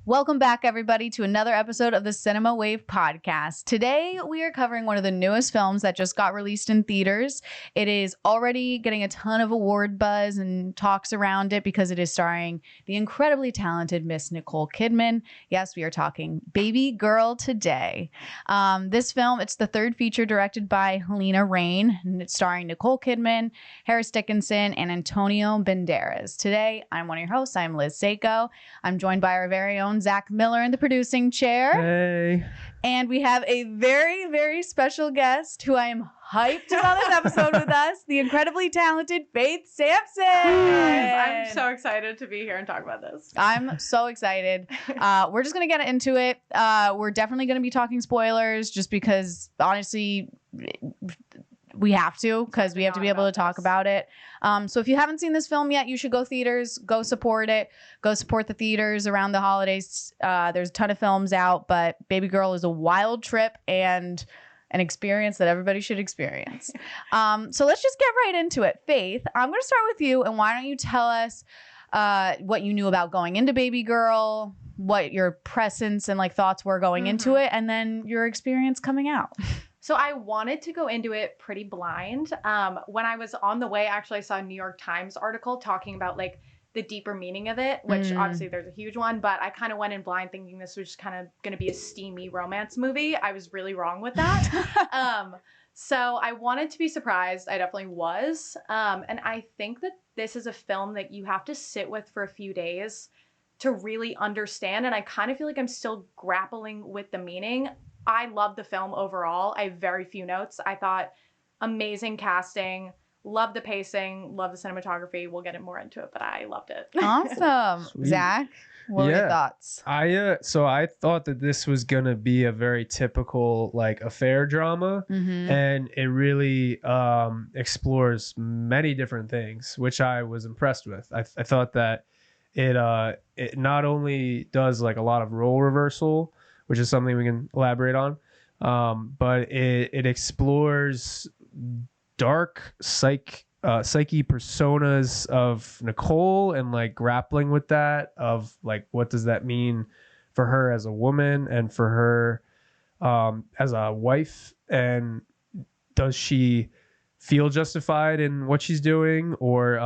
Welcome back, everybody, to another episode of the Cinema Wave podcast. Today, we are covering one of the newest films that just got released in theaters. It is already getting a ton of award buzz and talks around it because it is starring the incredibly talented Miss Nicole Kidman. Yes, we are talking Babygirl today. This film, it's the third feature directed by Halina Reijn, and it's starring Nicole Kidman, Dickinson, and Antonio Banderas. Today, I'm one of your hosts. I'm Liz Seiko. I'm joined by our very own Zach Miller in the producing chair. Hey. And we have a very, very special guest who I am hyped about this episode with us, the incredibly talented Faith Sampson. I'm so excited to be here and talk about this. I'm so excited. We're just going to get into it. We're definitely going to be talking spoilers just because, honestly, we have to because we have to be able to talk about it. So if you haven't seen this film yet, you should go theaters, go support it, go support the theaters around the holidays. There's a ton of films out, but Babygirl is a wild trip and an experience that everybody should experience. So let's just get right into it. Faith, I'm going to start with you, and why don't you tell us what you knew about going into Babygirl, what your presence and thoughts were going into it, and then your experience coming out. So I wanted to go into it pretty blind. When I was on the way, actually, I saw a New York Times article talking about the deeper meaning of it, which obviously there's a huge one, but I kind of went in blind thinking this was just kind of going to be a steamy romance movie. I was really wrong with that. So I wanted to be surprised. I definitely was. And I think that this is a film that you have to sit with for a few days to really understand. And I kind of feel like I'm still grappling with the meaning. I love the film overall. I have very few notes. I thought amazing casting, love the pacing, love the cinematography. We'll get more into it, but I loved it. Awesome. Zach, what were your thoughts? So I thought that this was gonna be a very typical affair drama, and it really explores many different things, which I was impressed with. I thought that it not only does a lot of role reversal, which is something we can elaborate on. But it explores dark psyche personas of Nicole and grappling with that of what does that mean for her as a woman and for her as a wife, and does she feel justified in what she's doing, or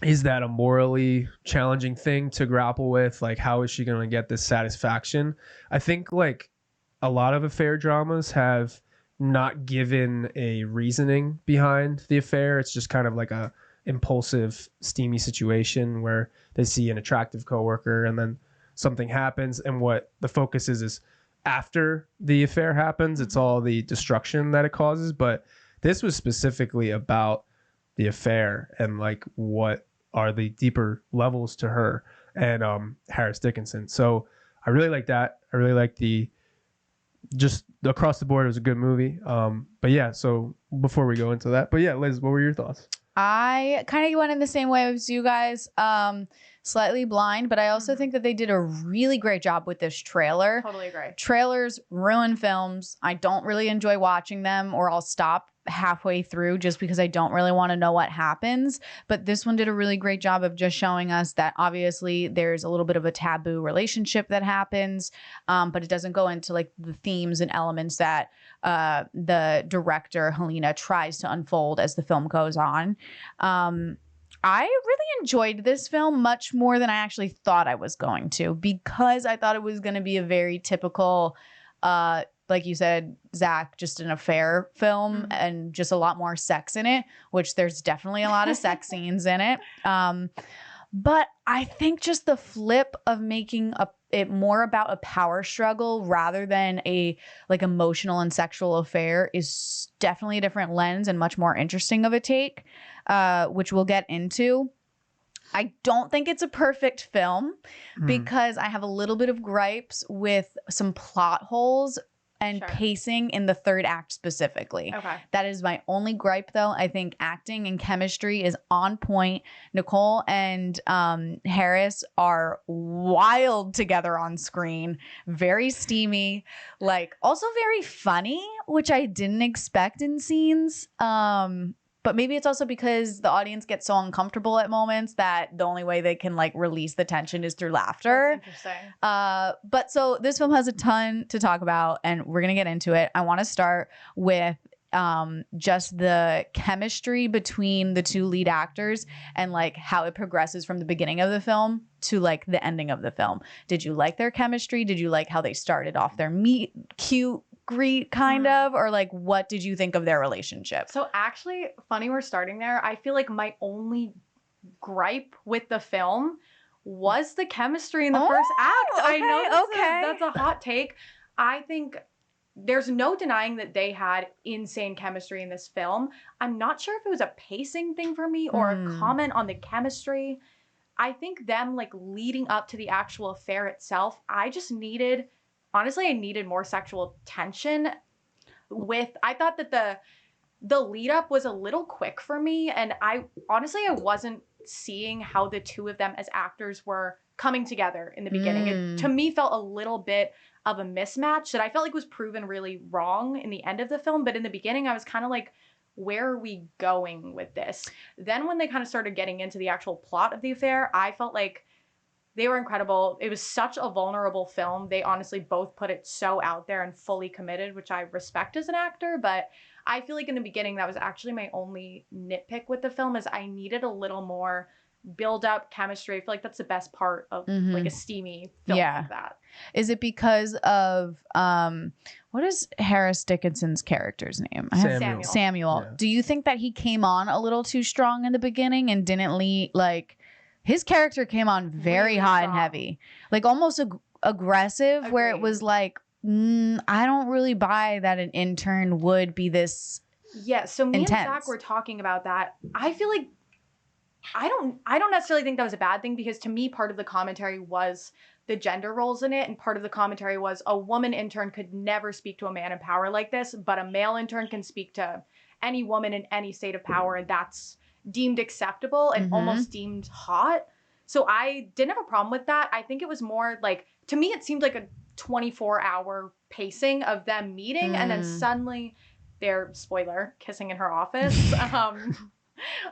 is that a morally challenging thing to grapple with? How is she going to get this satisfaction? I think a lot of affair dramas have not given a reasoning behind the affair. It's just kind of a impulsive, steamy situation where they see an attractive coworker and then something happens. And what the focus is after the affair happens, it's all the destruction that it causes. But this was specifically about the affair and what are the deeper levels to her and Dickinson. So I really like that. I really like just across the board, it was a good movie. But yeah, so before we go into that, Liz, what were your thoughts? I kind of went in the same way as you guys, slightly blind, but I also think that they did a really great job with this trailer. Totally agree. Trailers ruin films. I don't really enjoy watching them, or I'll stop halfway through just because I don't really want to know what happens. But this one did a really great job of just showing us that obviously there's a little bit of a taboo relationship that happens, but it doesn't go into the themes and elements that the director Halina tries to unfold as the film goes on. I really enjoyed this film much more than I actually thought I was going to, because I thought it was going to be a very typical like you said, Zach, just an affair film and just a lot more sex in it, which there's definitely a lot of sex scenes in it. But I think just the flip of making it more about a power struggle rather than a emotional and sexual affair is definitely a different lens and much more interesting of a take, which we'll get into. I don't think it's a perfect film because I have a little bit of gripes with some plot holes and pacing in the third act specifically. Okay. That is my only gripe, though. I think acting and chemistry is on point. Nicole and Harris are wild together on screen. Very steamy. Also very funny, which I didn't expect in scenes. But maybe it's also because the audience gets so uncomfortable at moments that the only way they can like release the tension is through laughter. That's interesting. But so this film has a ton to talk about, and we're gonna get into it. I want to start with just the chemistry between the two lead actors and like how it progresses from the beginning of the film to like the ending of the film. Did you like their chemistry? Did you like how they started off their meet cute greet kind of, or like what did you think of their relationship? So actually, funny we're starting there. I feel like my only gripe with the film was the chemistry in the first act. I know that's a hot take. I think there's no denying that they had insane chemistry in this film. I'm not sure if it was a pacing thing for me or a comment on the chemistry. I think them like leading up to the actual affair itself, I needed more sexual tension I thought that the lead up was a little quick for me, and I wasn't seeing how the two of them as actors were coming together in the beginning. It to me felt a little bit of a mismatch that I felt like was proven really wrong in the end of the film, but in the beginning I was kind of like, where are we going with this? Then when they kind of started getting into the actual plot of the affair, I felt like they were incredible. It was such a vulnerable film. They honestly both put it so out there and fully committed, which I respect as an actor. But I feel like in the beginning, that was actually my only nitpick with the film, is I needed a little more build up chemistry. I feel like that's the best part of like a steamy film like that. Is it because of what is Harris Dickinson's character's name? Samuel. Yeah. Do you think that he came on a little too strong in the beginning and didn't his character came on very really hot strong. And heavy, like almost aggressive. Agreed. Where it was like, I don't really buy that an intern would be this. Yeah. So me intense. And Zach were talking about that. I feel like I don't necessarily think that was a bad thing, because to me, part of the commentary was the gender roles in it, and part of the commentary was a woman intern could never speak to a man in power like this, but a male intern can speak to any woman in any state of power, and that's deemed acceptable and almost deemed hot. So I didn't have a problem with that. I think it was more like, to me, it seemed like a 24-hour pacing of them meeting and then suddenly they're, spoiler, kissing in her office.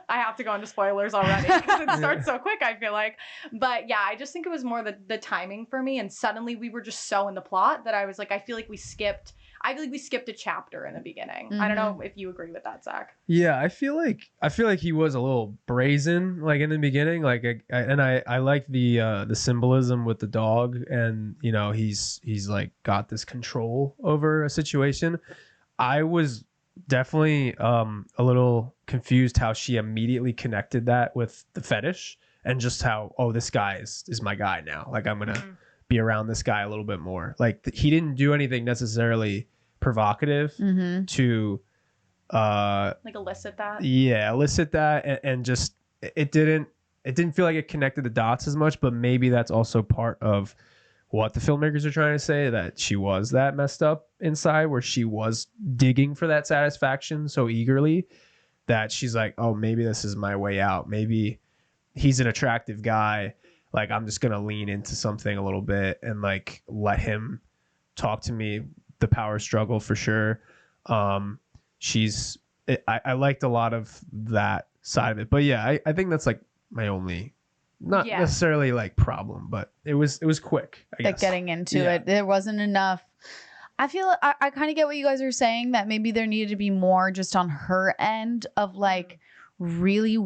I have to go into spoilers already because it starts so quick, I feel like. But yeah, I just think it was more the timing for me, and suddenly we were just so in the plot that I was like, I feel like we skipped a chapter in the beginning. I don't know if you agree with that, Zach. Yeah, I feel like he was a little brazen, like in the beginning, like I like the symbolism with the dog, and you know he's like got this control over a situation. I was definitely a little confused how she immediately connected that with the fetish, and just how, oh, this guy is my guy now, like I'm gonna be around this guy a little bit more. Like he didn't do anything necessarily provocative to like elicit that. Elicit that, and just it didn't feel like it connected the dots as much. But maybe that's also part of what the filmmakers are trying to say, that she was that messed up inside, where she was digging for that satisfaction so eagerly that she's like, oh, maybe this is my way out. Maybe he's an attractive guy. Like, I'm just going to lean into something a little bit and like let him talk to me. The power struggle for sure. I liked a lot of that side of it, but yeah, I think that's like my only, not necessarily like problem, but it was quick, I guess. Like getting into it, there wasn't enough. I feel I kind of get what you guys are saying, that maybe there needed to be more just on her end of like really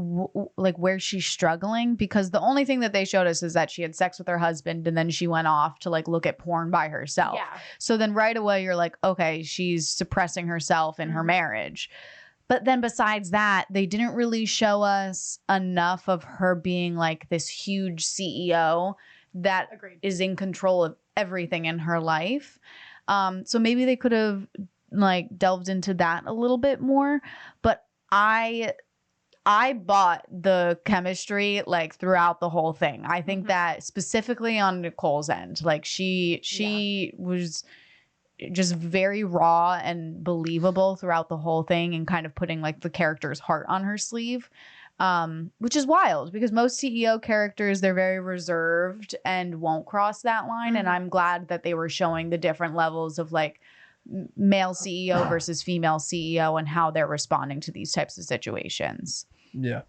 like where she's struggling, because the only thing that they showed us is that she had sex with her husband and then she went off to like look at porn by herself. So then right away you're like, okay, she's suppressing herself in her marriage. But then besides that, they didn't really show us enough of her being like this huge CEO that is in control of everything in her life. So maybe they could have like delved into that a little bit more. But I bought the chemistry like throughout the whole thing. I think that specifically on Nicole's end, like she was just very raw and believable throughout the whole thing, and kind of putting like the character's heart on her sleeve, which is wild because most CEO characters, they're very reserved and won't cross that line. And I'm glad that they were showing the different levels of like male CEO versus female CEO and how they're responding to these types of situations. Yeah.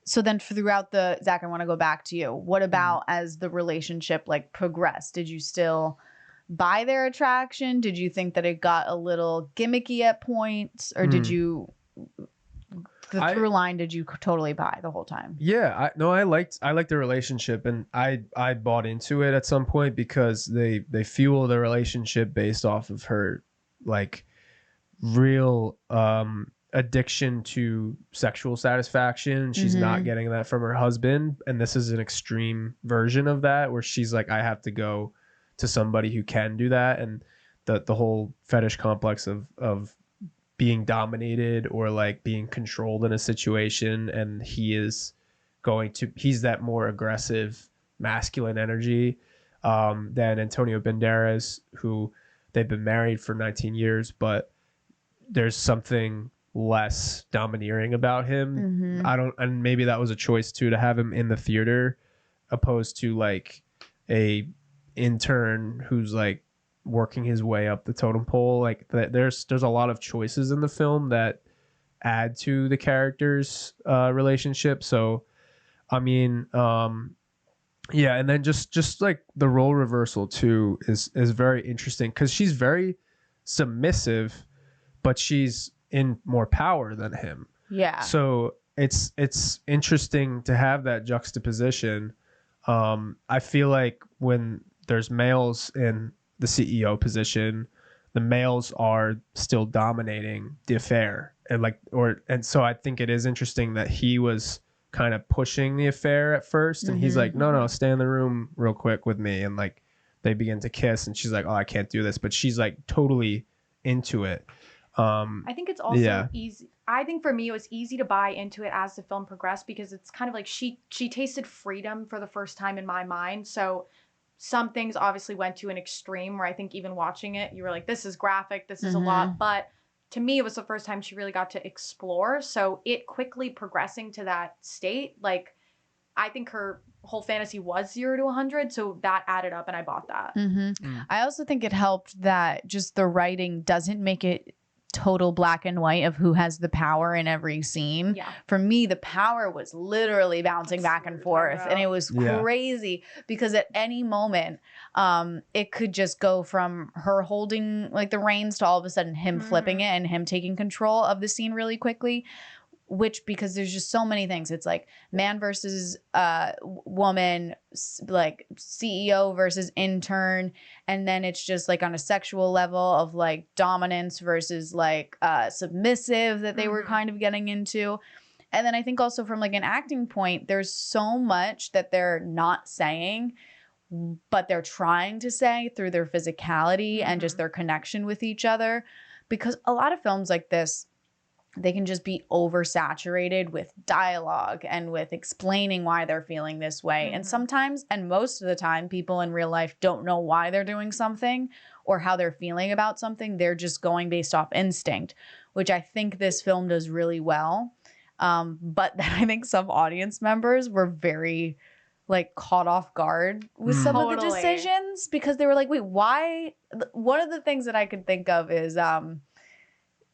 So then throughout Zach, I want to go back to you. What about as the relationship like progressed? Did you still buy their attraction? Did you think that it got a little gimmicky at points, or did you through line did you totally buy the whole time? Yeah, I liked the relationship, and I bought into it at some point because they fuel the relationship based off of her like real addiction to sexual satisfaction. She's not getting that from her husband, and this is an extreme version of that where she's like, I have to go to somebody who can do that, and the whole fetish complex of being dominated or like being controlled in a situation, and he's that more aggressive masculine energy than Antonio Banderas, who they've been married for 19 years, but there's something less domineering about him. And maybe that was a choice too, to have him in the theater opposed to like a intern who's like working his way up the totem pole. Like there's a lot of choices in the film that add to the characters relationship. So I mean yeah, and then just like the role reversal too is very interesting because she's very submissive, but she's in more power than him. Yeah. So it's interesting to have that juxtaposition. I feel like when there's males in the CEO position, the males are still dominating the affair, and so I think it is interesting that he was kind of pushing the affair at first, and he's like, no, stay in the room real quick with me, and like they begin to kiss, and she's like, oh, I can't do this, but she's like totally into it. I think it's also easy. I think for me, it was easy to buy into it as the film progressed because it's kind of like she tasted freedom for the first time in my mind. So some things obviously went to an extreme where I think even watching it, you were like, this is graphic, this is a lot. But to me, it was the first time she really got to explore. So it quickly progressing to that state, like I think her whole fantasy was 0 to 100. So that added up and I bought that. I also think it helped that just the writing doesn't make it total black and white of who has the power in every scene. Yeah. For me, the power was literally bouncing back and forth, and it was crazy because at any moment, it could just go from her holding like the reins to all of a sudden him flipping it and him taking control of the scene really quickly. Which, because there's just so many things. It's like man versus woman, like CEO versus intern. And then it's just like on a sexual level of like dominance versus like submissive that they were kind of getting into. And then I think also from like an acting point, there's so much that they're not saying, but they're trying to say through their physicality and just their connection with each other. Because a lot of films like this, they can just be oversaturated with dialogue and with explaining why they're feeling this way. And sometimes, and most of the time, people in real life don't know why they're doing something or how they're feeling about something. They're just going based off instinct, which I think this film does really well. But then I think some audience members were very like caught off guard with some of the decisions because they were like, wait, why? One of the things that I could think of is,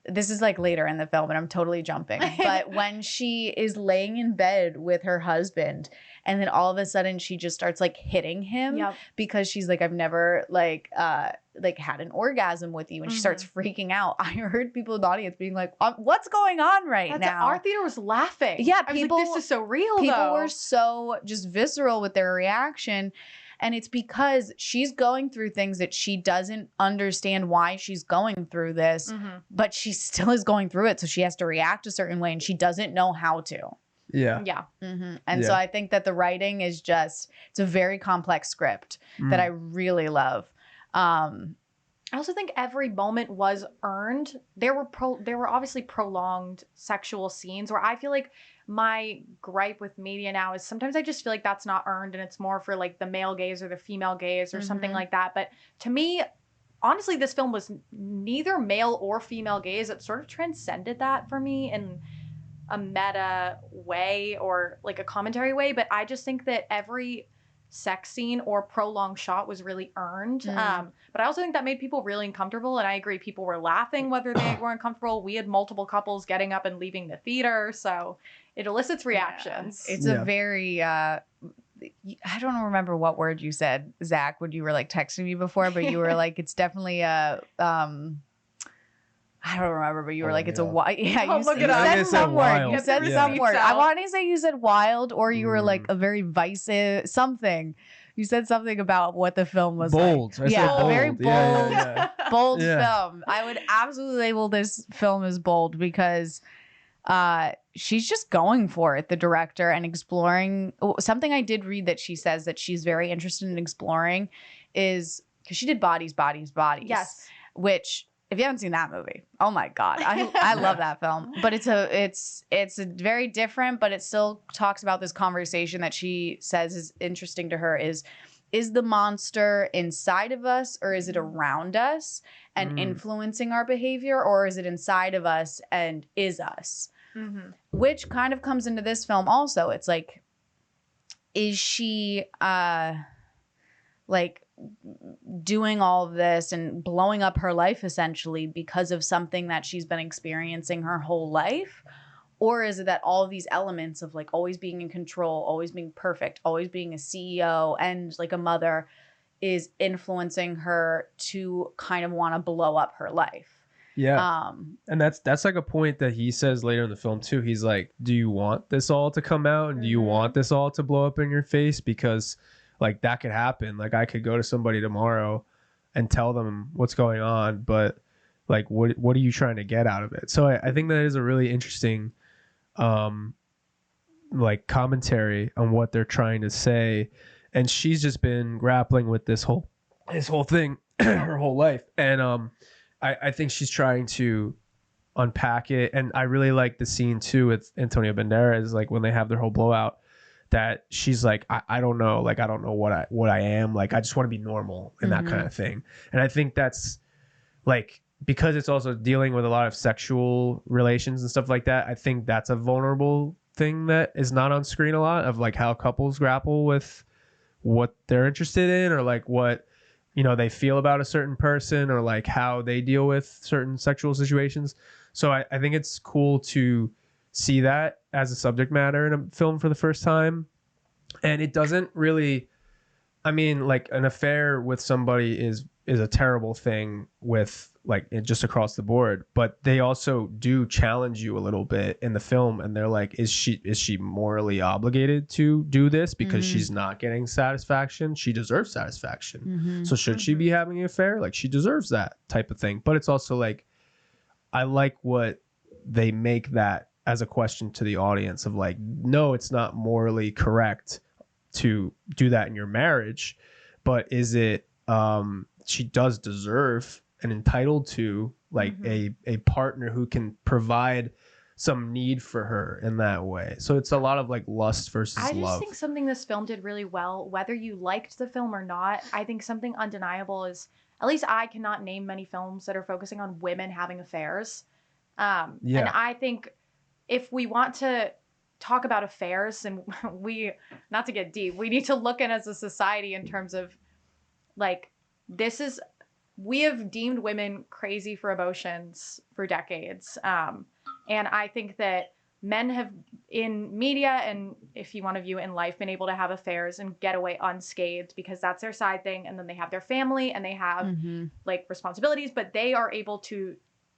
this is like later in the film and I'm totally jumping, but when she is laying in bed with her husband and then all of a sudden she just starts like hitting him because she's like, I've never like had an orgasm with you, and she starts freaking out. I heard people in the audience being like, what's going on now? Our theater was laughing. Yeah, people, I was like, this is so real. People were so just visceral with their reaction. And it's because she's going through things that she doesn't understand why she's going through this, but she still is going through it. So she has to react a certain way and she doesn't know how to. Yeah. Yeah. And so I think that the writing is just, it's a very complex script that I really love. I also think every moment was earned. There were obviously prolonged sexual scenes where I feel like my gripe with media now is sometimes I just feel like that's not earned and it's more for like the male gaze or the female gaze or something like that. But to me, honestly, this film was neither male or female gaze. It sort of transcended that for me in a meta way or like a commentary way. But I just think that every sex scene or prolonged shot was really earned. But I also think that made people really uncomfortable. And I agree, people were laughing whether they were uncomfortable. We had multiple couples getting up and leaving the theater. So it elicits reactions. It's a very, I don't remember what word you said, Zach, when you were like texting me before, but you were like, it's definitely a, I don't remember, but you were like, it's a wild. Yeah, you said some word. You said some word. I want to say you said wild, or you were like a very divisive something. You said something about what the film was bold. Like. I said bold. A very bold, bold Yeah. film. I would absolutely label this film as bold because she's just going for it, the director, and exploring. Something I did read that she says that she's very interested in exploring is because she did Bodies. Yes. Which, if you haven't seen that movie, oh my God, I love that film. But it's a very different, but it still talks about this conversation that she says is interesting to her is the monster inside of us, or is it around us and influencing our behavior, or is it inside of us and is us? Which kind of comes into this film also. It's like, is she like doing all of this and blowing up her life essentially because of something that she's been experiencing her whole life? Or is it that all of these elements of like always being in control, always being perfect, always being a CEO and like a mother is influencing her to kind of want to blow up her life? Yeah. And that's like a point that he says later in the film too. He's like, do you want this all to come out? And do you want this all to blow up in your face? Because like that could happen. Like I could go to somebody tomorrow and tell them what's going on, but like what are you trying to get out of it? So I think that is a really interesting like commentary on what they're trying to say. And she's just been grappling with this whole thing her whole life. And I think she's trying to unpack it. And I really like the scene too with Antonio Banderas, like when they have their whole blowout, that she's like, I don't know, like I don't know what I am, like I just want to be normal and that kind of thing. And I think that's like, because it's also dealing with a lot of sexual relations and stuff like that, I think that's a vulnerable thing that is not on screen a lot, of like how couples grapple with what they're interested in, or like what, you know, they feel about a certain person, or like how they deal with certain sexual situations. So I think it's cool to see that as a subject matter in a film for the first time. And it doesn't really, I mean, like an affair with somebody is a terrible thing with like it just across the board, but they also do challenge you a little bit in the film. And they're like, is she morally obligated to do this because she's not getting satisfaction? She deserves satisfaction. So should she be having an affair? Like she deserves that type of thing. But it's also like, I like what they make that as a question to the audience of like, no, it's not morally correct to do that in your marriage, but is it, she does deserve and entitled to like a partner who can provide some need for her in that way. So it's a lot of like lust versus love. I just think something this film did really well, whether you liked the film or not, I think something undeniable is, at least I cannot name many films that are focusing on women having affairs. And I think if we want to talk about affairs, and not to get deep, we need to look in as a society in terms of like, we have deemed women crazy for emotions for decades. And I think that men have, in media, and if you want to view it in life, been able to have affairs and get away unscathed because that's their side thing. And then they have their family and they have like responsibilities, but they are able to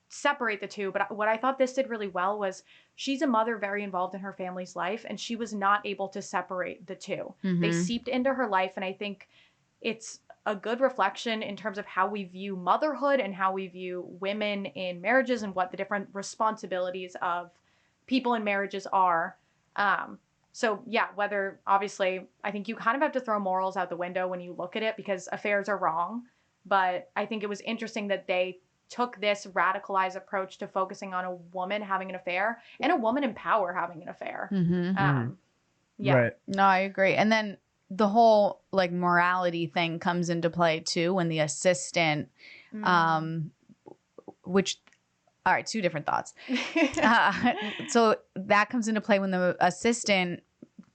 separate the two. But what I thought this did really well was she's a mother very involved in her family's life, and she was not able to separate the two. They seeped into her life. And I think it's a good reflection in terms of how we view motherhood and how we view women in marriages and what the different responsibilities of people in marriages are. So yeah, whether obviously I think you kind of have to throw morals out the window when you look at it because affairs are wrong. But I think it was interesting that they took this radicalized approach to focusing on a woman having an affair and a woman in power having an affair. Yeah. Right. No, I agree. And then the whole like morality thing comes into play too when the assistant, which, all right, two different thoughts. So that comes into play when the assistant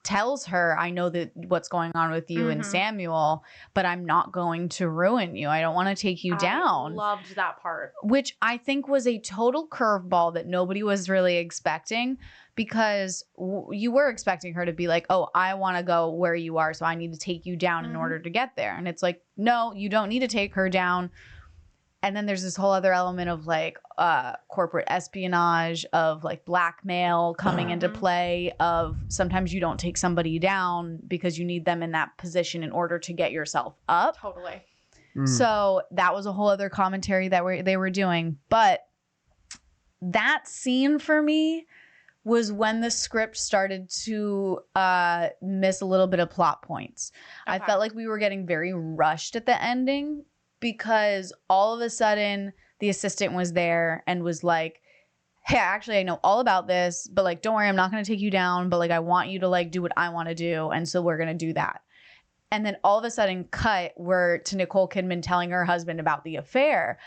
tells her, I know that what's going on with you and Samuel, but I'm not going to ruin you. I don't want to take you down. I loved that part. Which I think was a total curveball that nobody was really expecting, because you were expecting her to be like, oh, I want to go where you are, so I need to take you down in order to get there. And it's like, no, you don't need to take her down. And then there's this whole other element of like corporate espionage, of like blackmail coming into play, of sometimes you don't take somebody down because you need them in that position in order to get yourself up. Totally. So that was a whole other commentary that they were doing. But that scene for me was when the script started to miss a little bit of plot points. I felt like we were getting very rushed at the ending, because all of a sudden the assistant was there and was like, hey, actually, I know all about this, but like, don't worry, I'm not going to take you down, but like, I want you to like do what I want to do. And so we're going to do that. And then all of a sudden we're to Nicole Kidman telling her husband about the affair,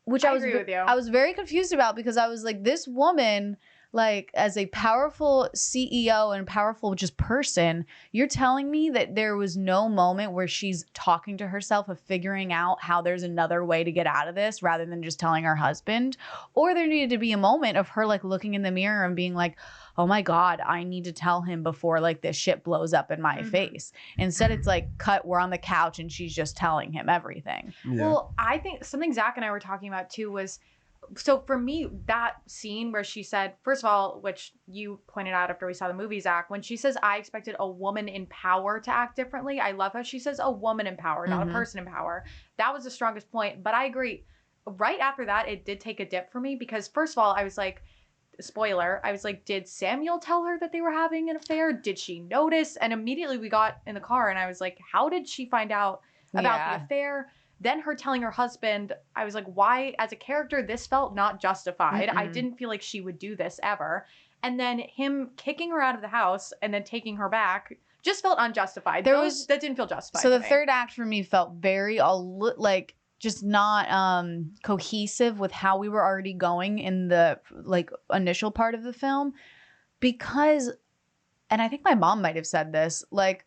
which I agree with you. I was very confused about, because I was like, this woman, like, as a powerful CEO and powerful just person, you're telling me that there was no moment where she's talking to herself of figuring out how there's another way to get out of this, rather than just telling her husband? Or there needed to be a moment of her like looking in the mirror and being like, oh my God, I need to tell him before like this shit blows up in my face. Instead, it's like, we're on the couch and she's just telling him everything. Well, I think something Zach and I were talking about too was, so for me, that scene where she said, first of all, which you pointed out after we saw the movie, Zach, when she says, I expected a woman in power to act differently. I love how she says a woman in power, not a person in power. That was the strongest point. But I agree. Right after that, it did take a dip for me, because first of all, I was like, spoiler, I was like, did Samuel tell her that they were having an affair? Did she notice? And immediately we got in the car and I was like, how did she find out about the affair? Then her telling her husband, I was like, why, as a character, this felt not justified. I didn't feel like she would do this ever. And then him kicking her out of the house and then taking her back just felt unjustified. That didn't feel justified. So the third act for me felt very like just not cohesive with how we were already going in the like initial part of the film, because, and I think my mom might have said this, like,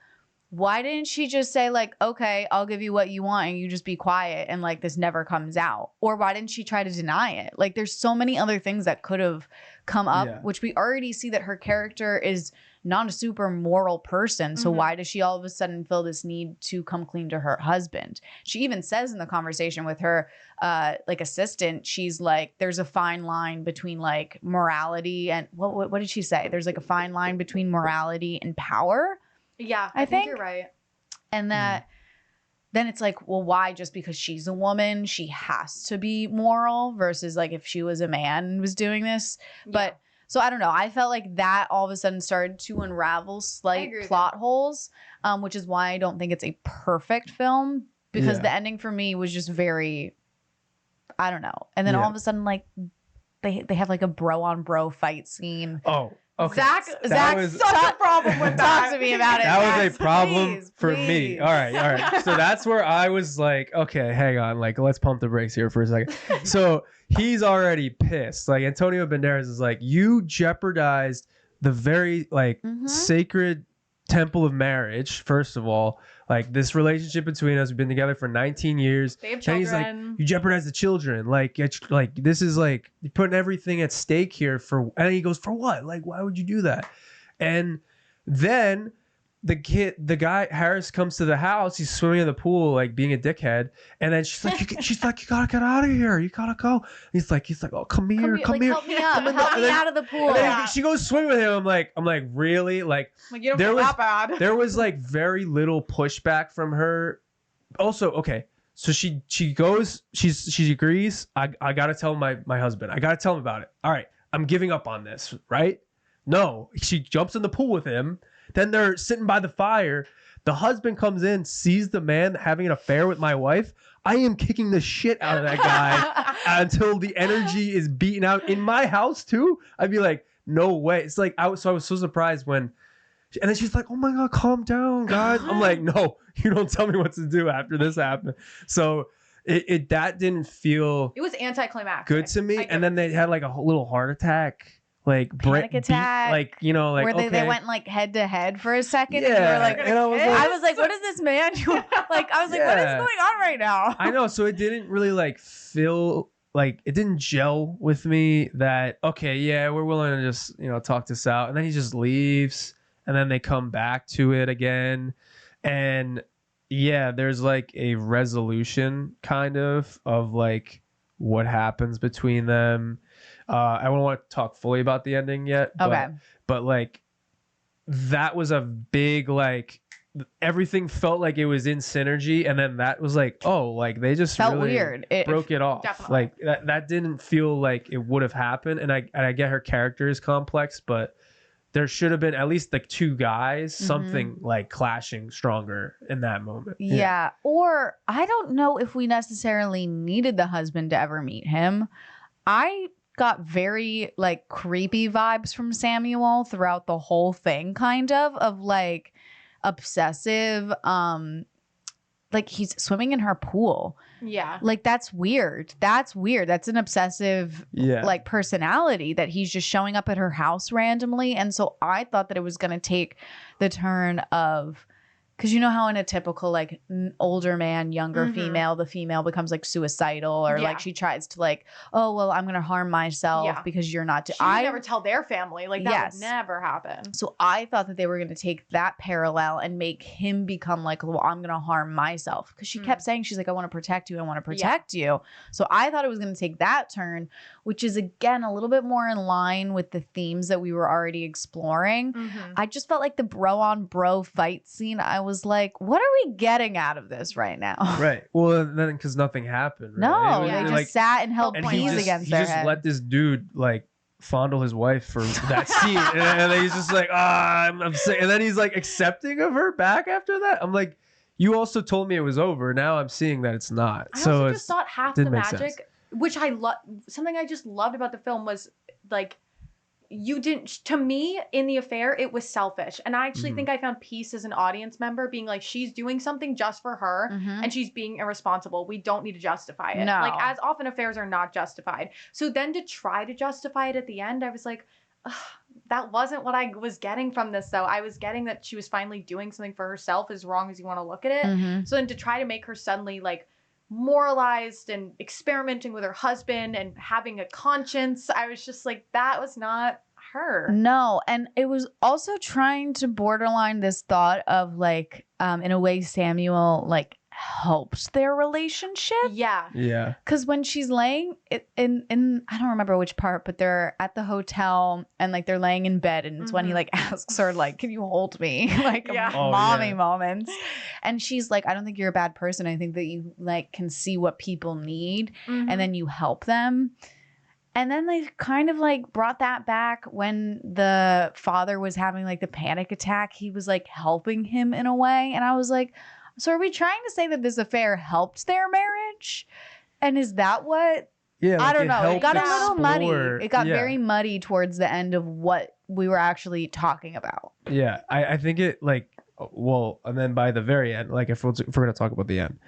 why didn't she just say like, okay, I'll give you what you want and you just be quiet and like this never comes out? Or why didn't she try to deny it? Like, there's so many other things that could have come up, which we already see that her character is not a super moral person. So why does she all of a sudden feel this need to come clean to her husband? She even says in the conversation with her like assistant, she's like, there's a fine line between like morality and what did she say? There's like a fine line between morality and power. Yeah, I think you're right. And that then it's like, well, why? Just because she's a woman, she has to be moral, versus like if she was a man and was doing this. But so I don't know. I felt like that all of a sudden started to unravel slight plot holes, which is why I don't think it's a perfect film, because the ending for me was just very, I don't know. And then all of a sudden, like they have like a bro on bro fight scene. Oh. Okay. Zach's such a problem with that. Talk to me about it. That was a problem for me. All right. So that's where I was like, okay, hang on. Like, let's pump the brakes here for a second. So he's already pissed. Like, Antonio Banderas is like, you jeopardized the very like sacred temple of marriage. First of all, like this relationship between us, we've been together for 19 years. They have children. And he's like, you jeopardize the children. Like, it's like, this is like, you're putting everything at stake here for, and he goes, for what? Like, why would you do that? And then the guy, Harris, comes to the house. He's swimming in the pool, like being a dickhead. And then she's like, you gotta get out of here. You gotta go. He's like, oh, come here. Like, help me up. Help me out of the pool. And then she goes swim with him. I'm like, really? Like you don't feel that bad. There was like very little pushback from her. Also, okay. So she goes, she agrees. I gotta tell my husband. I gotta tell him about it. All right, I'm giving up on this, right? No, she jumps in the pool with him. Then they're sitting by the fire. The husband comes in, sees the man having an affair with my wife. I am kicking the shit out of that guy until the energy is beaten out in my house too. I'd be like, no way. It's like, I was so surprised when, and then she's like, oh my God, calm down, guys. I'm like, no, you don't tell me what to do after this happened. So that didn't feel, it was anticlimactic. good to me. And then they had like a little heart attack like Panic attack, like, you know, like, where they okay. went like head to head for a second. Yeah, And you were like, and I was like, what is this man doing? Like, I was like, what is Yeah. going on right now? I know. So it didn't really like feel like it didn't gel with me that, okay, yeah, we're willing to just, you know, talk this out. And then he just leaves and then they come back to it again. And yeah, there's like a resolution kind of like what happens between them. I don't want to talk fully about the ending yet. Okay. But like that was a big like everything felt like it was in synergy, and then that was like, oh, like they just Felt really weird. broke it off. Definitely. Like that didn't feel like it would have happened. And I get her character is complex, but there should have been at least like two guys, something like clashing stronger in that moment. Yeah. Or I don't know if we necessarily needed the husband to ever meet him. I got very like creepy vibes from Samuel throughout the whole thing, kind of like obsessive. Like he's swimming in her pool. Yeah. Like that's weird. That's an obsessive like personality that he's just showing up at her house randomly. And so I thought that it was going to take the turn of, because you know how in a typical like older man, younger female, the female becomes like suicidal or like she tries to like, oh, well, I'm going to harm myself because you're not. She would never tell their family. Like that would never happen. So I thought that they were going to take that parallel and make him become like, well, I'm going to harm myself. Because she kept saying, she's like, I want to protect you. I want to protect you. So I thought it was going to take that turn, which is again a little bit more in line with the themes that we were already exploring. I just felt like the bro on bro fight scene, I was like, what are we getting out of this right now? Right. Well, then because nothing happened. Right? No, they just sat and held peas against their head. He just let this dude like fondle his wife for that scene, and then he's just like, I'm sick. And then he's like accepting of her back after that. I'm like, you also told me it was over. Now I'm seeing that it's not. I so also just thought half the magic, sense. which I love. Something I just loved about the film was like, you didn't, to me in the affair, it was selfish. And I actually think I found peace as an audience member being like, she's doing something just for her and she's being irresponsible. We don't need to justify it. No. Like as often affairs are not justified. So then to try to justify it at the end, I was like, ugh, that wasn't what I was getting from this though. I was getting that she was finally doing something for herself, as wrong as you want to look at it. So then to try to make her suddenly like moralized and experimenting with her husband and having a conscience, I was just like, that was not her. No, and it was also trying to borderline this thought of like, in a way, Samuel like helps their relationship. Yeah. Because when she's laying in I don't remember which part, but they're at the hotel and like they're laying in bed, and it's when he like asks her like, "Can you hold me?" like mommy moments, and she's like, "I don't think you're a bad person. I think that you like can see what people need, and then you help them." And then they kind of like brought that back when the father was having like the panic attack. He was like helping him in a way, and I was like, so are we trying to say that this affair helped their marriage? And is that what? Yeah, like I don't know. It got a little muddy. It got yeah. very muddy towards the end of what we were actually talking about. Yeah, I think it like, well, and then by the very end, like if we're gonna talk about the end,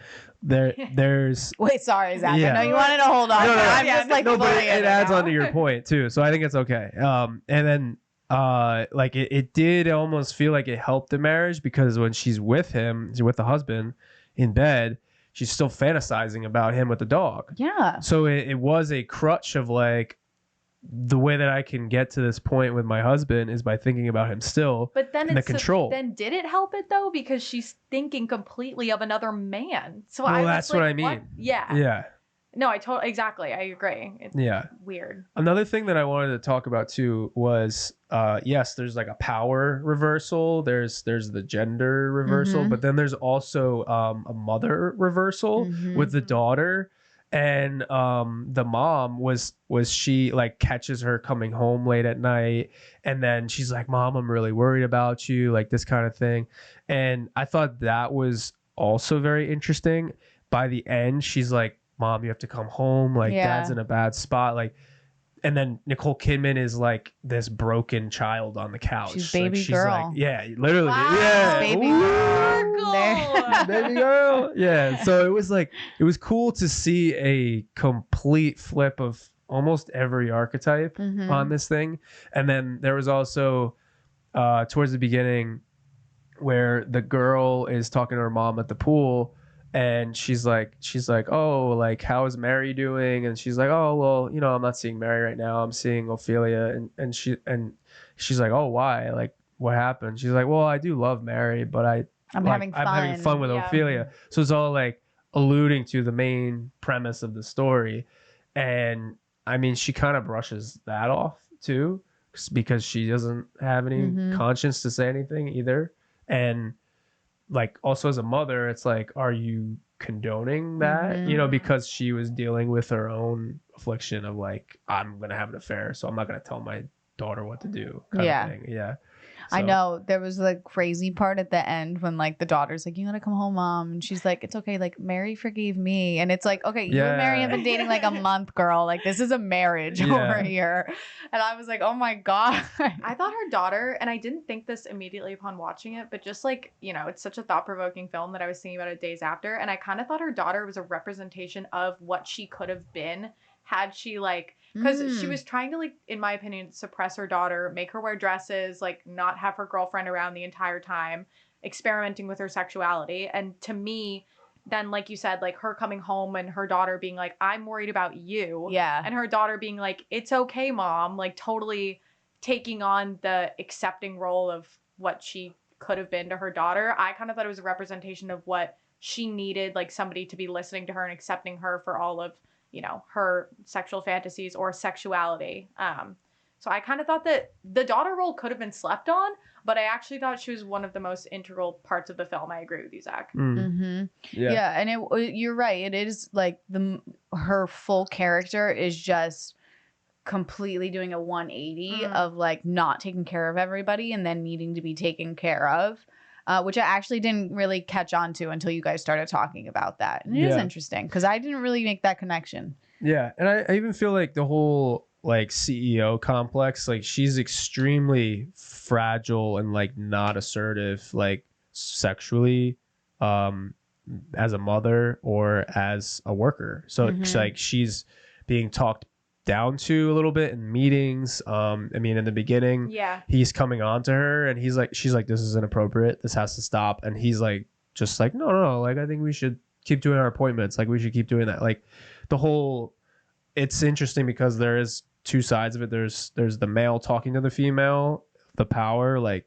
there's. Wait, sorry, Zach. Yeah. I know you wanted to hold on. No, I'm just like, no, but fully in it adds now. on to your point too, so I think it's okay. And then like it did almost feel like it helped the marriage, because when she's with him, with the husband in bed, she's still fantasizing about him with the dog. Yeah. So it was a crutch of like, the way that I can get to this point with my husband is by thinking about him still. But then and the control. Then did it help it though? Because she's thinking completely of another man. So well, I was that's like, what I mean. Yeah. Yeah. No, exactly. I agree. It's weird. Another thing that I wanted to talk about too was, yes, there's like a power reversal. There's the gender reversal, but then there's also a mother reversal with the daughter. And the mom was she like catches her coming home late at night, and then she's like, "Mom, I'm really worried about you," like this kind of thing. And I thought that was also very interesting. By the end, she's like, "Mom, you have to come home. Like Dad's in a bad spot." Like, and then Nicole Kidman is like this broken child on the couch. She's Babygirl. Like, yeah, literally. Wow. Yeah. Babygirl. Babygirl. Yeah. So it was like, it was cool to see a complete flip of almost every archetype on this thing. And then there was also towards the beginning where the girl is talking to her mom at the pool, and she's like, oh, like, how is Mary doing? And she's like, oh, well, you know, I'm not seeing Mary right now, I'm seeing Ophelia. And she's like, oh, why, like, what happened? She's like, well, I do love Mary, but I'm having fun with Ophelia. So it's all like alluding to the main premise of the story. And I mean, she kind of brushes that off too, because she doesn't have any conscience to say anything either. And like, also as a mother, it's like, are you condoning that? You know, because she was dealing with her own affliction of like, I'm gonna have an affair, so I'm not gonna tell my daughter what to do, kind of thing. So. I know there was the crazy part at the end when like the daughter's like, you gotta come home, mom, and she's like, it's okay, like Mary forgave me. And it's like, okay, you and Mary have been dating like a month, girl, like this is a marriage over here. And I was like, oh my god. I thought her daughter, and I didn't think this immediately upon watching it, but just like, you know, it's such a thought-provoking film that I was thinking about it days after, and I kind of thought her daughter was a representation of what she could have been had she like, because she was trying to, like, in my opinion, suppress her daughter, make her wear dresses, like not have her girlfriend around the entire time, experimenting with her sexuality. And to me, then, like you said, like her coming home and her daughter being like, I'm worried about you. Yeah. And her daughter being like, it's okay, mom. Like totally taking on the accepting role of what she could have been to her daughter. I kind of thought it was a representation of what she needed, like somebody to be listening to her and accepting her for all of, you know, her sexual fantasies or sexuality. So I kind of thought that the daughter role could have been slept on, but I actually thought she was one of the most integral parts of the film. I agree with you, Zach. Yeah, and you're right. It is like her full character is just completely doing a 180 of like not taking care of everybody and then needing to be taken care of. Which I actually didn't really catch on to until you guys started talking about that. And it is interesting because I didn't really make that connection. Yeah. And I even feel like the whole like CEO complex, like she's extremely fragile and like not assertive, like sexually, as a mother or as a worker. So it's like she's being talked down to a little bit in meetings. I mean, in the beginning, he's coming on to her and she's like, this is inappropriate, this has to stop. And he's like, just like, no, like I think we should keep doing our appointments, like we should keep doing that. Like the whole, it's interesting because there is two sides of it. There's the male talking to the female, the power, like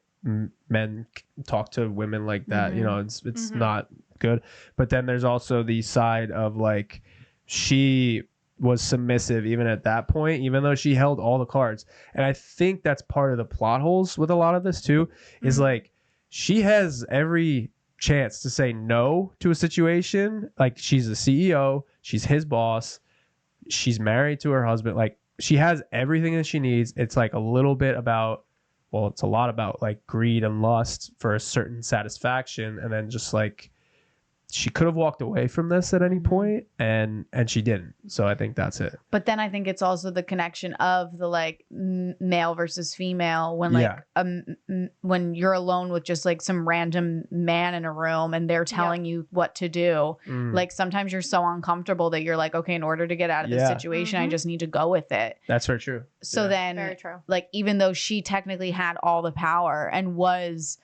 men talk to women like that, you know, it's not good. But then there's also the side of like, she was submissive even at that point, even though she held all the cards. And I think that's part of the plot holes with a lot of this too, is like she has every chance to say no to a situation. Like she's the CEO, she's his boss, she's married to her husband, like she has everything that she needs. It's like a little bit about, well, it's a lot about like greed and lust for a certain satisfaction. And then just like, she could have walked away from this at any point, and she didn't. So I think that's it. But then I think it's also the connection of the like male versus female when like when you're alone with just like some random man in a room and they're telling you what to do. Like sometimes you're so uncomfortable that you're like, okay, in order to get out of this situation, I just need to go with it. That's very true. So then, very true. Like even though she technically had all the power and was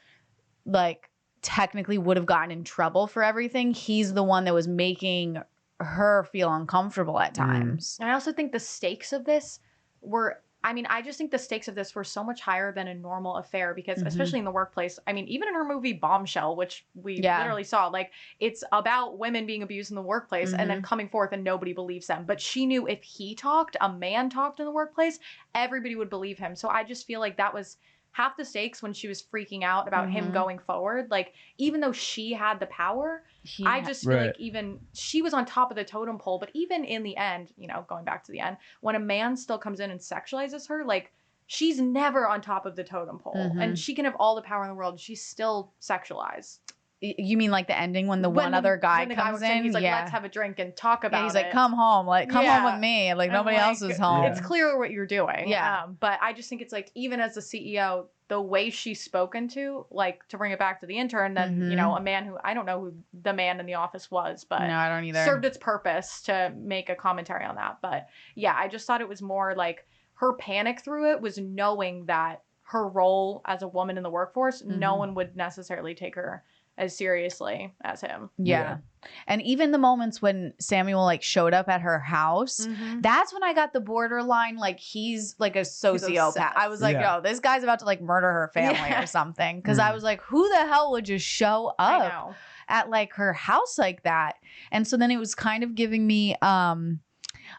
like technically would have gotten in trouble for everything, he's the one that was making her feel uncomfortable at times. And I also think the stakes of this were, I mean, I just think the stakes of this were so much higher than a normal affair because especially in the workplace, I mean, even in her movie Bombshell, which we literally saw, like it's about women being abused in the workplace and then coming forth and nobody believes them. But she knew if he talked, a man talked in the workplace, everybody would believe him. So I just feel like that was half the stakes when she was freaking out about him going forward. Like, even though she had the power, I just feel like even she was on top of the totem pole. But even in the end, you know, going back to the end, when a man still comes in and sexualizes her, like, she's never on top of the totem pole. And she can have all the power in the world. She's still sexualized. You mean like the ending when the one other guy comes in? He's like, let's have a drink and talk about it. He's like, come home. Like, come home with me. Like, nobody else is home. It's clear what you're doing. Yeah. But I just think it's like, even as the CEO, the way she's spoken to, like, to bring it back to the intern, then, you know, a man who, I don't know who the man in the office was, but no, I don't either. Served its purpose to make a commentary on that. But yeah, I just thought it was more like her panic through it was knowing that her role as a woman in the workforce, no one would necessarily take her as seriously as him. Yeah. And even the moments when Samuel like showed up at her house, that's when I got the borderline, like he's like a sociopath. I was like, yo, this guy's about to like murder her family or something. Cause I was like, who the hell would just show up at like her house like that? And so then it was kind of giving me,